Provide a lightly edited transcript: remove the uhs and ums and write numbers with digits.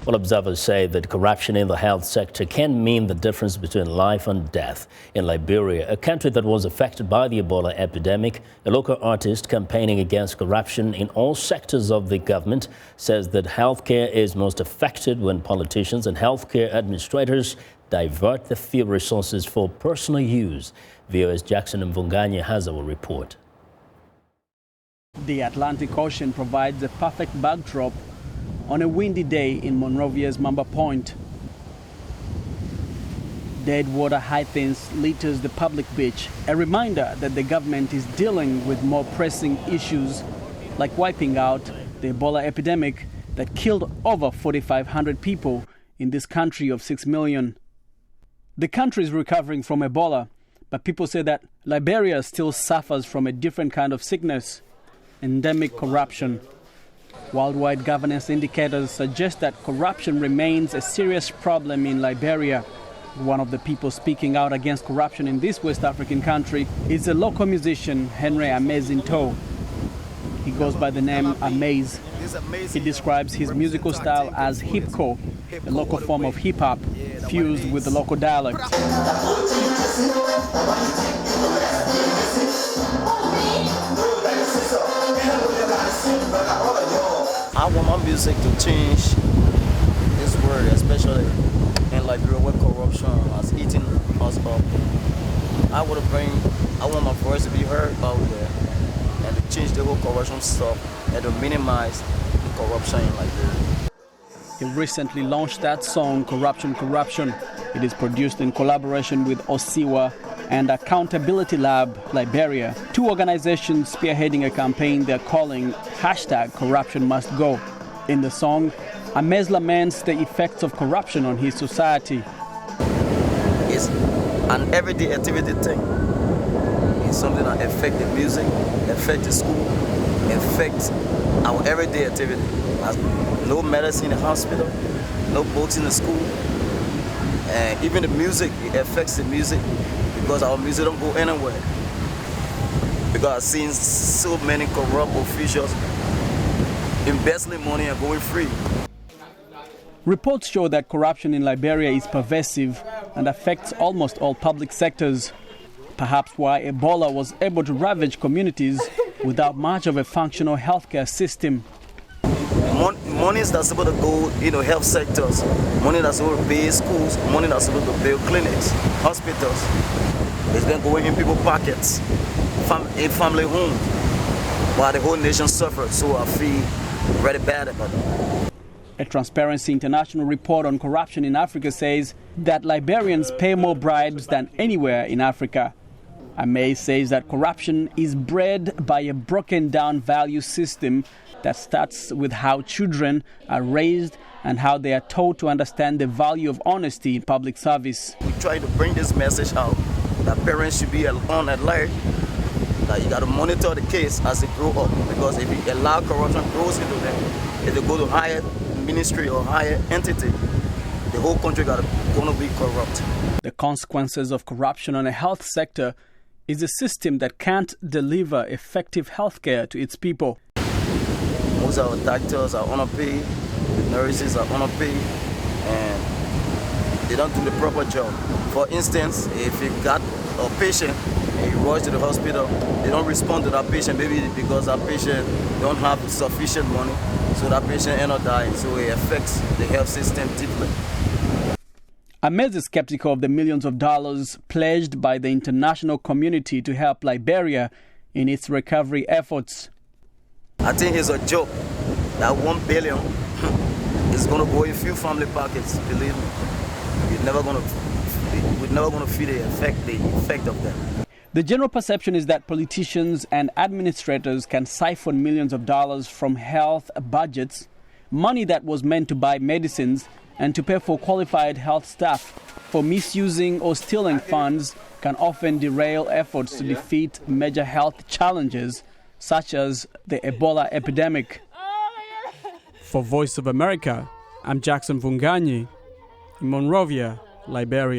Well, observers say that corruption in the health sector can mean the difference between life and death. In Liberia, a country that was affected by the Ebola epidemic, a local artist campaigning against corruption in all sectors of the government says that healthcare is most affected when politicians and healthcare administrators divert the few resources for personal use. VOA's Jackson Mvunganyi has our report. The Atlantic Ocean provides a perfect backdrop on a windy day in Monrovia's Mamba Point. Dead water hyacinths litters the public beach, a reminder that the government is dealing with more pressing issues like wiping out the Ebola epidemic that killed over 4,500 people in this country of 6 million. The country is recovering from Ebola, but people say that Liberia still suffers from a different kind of sickness, endemic corruption. Worldwide governance indicators suggest that corruption remains a serious problem in Liberia. One of the people speaking out against corruption in this West African country is a local musician, Henry Amazinto. He goes by the name Amaze. He describes his musical style as hip-hop, a local form of hip-hop fused with the local dialect. I want my music to change this world, especially in Liberia where corruption has eaten us up. I want my voice to be heard out there and to change the whole corruption stuff and to minimize the corruption in Liberia. He recently launched that song, Corruption, Corruption. It is produced in collaboration with Osiwa and Accountability Lab Liberia, two organizations spearheading a campaign they're calling #CorruptionMustGo. In the song, Amez laments the effects of corruption on his society. It's an everyday activity thing. It's something that affects the music, affects the school, affects our everyday activity. No medicine in the hospital, no books in the school, and even the music, it affects the music because our music don't go anywhere. Because I've seen so many corrupt officials embezzling money and going free. Reports show that corruption in Liberia is pervasive and affects almost all public sectors. Perhaps why Ebola was able to ravage communities without much of a functional healthcare system. Money that's supposed to go in the health sectors, money that's supposed to build schools, money that's supposed to build clinics, hospitals. It's been going in people's pockets, in family homes, while the whole nation suffers. So I feel very bad about it. A Transparency International report on corruption in Africa says that Liberians pay more bribes than anywhere in Africa. Amay says that corruption is bred by a broken down value system that starts with how children are raised and how they are taught to understand the value of honesty in public service. We try to bring this message out that parents should be on alert, that you got to monitor the case as they grow up, because if you allow corruption grows into them, if they go to higher ministry or higher entity, the whole country going to be corrupt. The consequences of corruption on a health sector is a system that can't deliver effective health care to its people. Most of our doctors are underpaid, nurses are underpaid, and they don't do the proper job. For instance, if you got a patient and you rush to the hospital, they don't respond to that patient, maybe because that patient don't have sufficient money, so that patient ends up dying, so it affects the health system deeply. Amez is skeptical of the millions of dollars pledged by the international community to help Liberia in its recovery efforts. I think it's a joke that $1 billion is going to go in few family pockets. Believe me, we're never going to feel the effect of that. The general perception is that politicians and administrators can siphon millions of dollars from health budgets, money that was meant to buy medicines and to pay for qualified health staff. For misusing or stealing funds can often derail efforts to defeat major health challenges such as the Ebola epidemic. For Voice of America, I'm Jackson Mvunganyi in Monrovia, Liberia.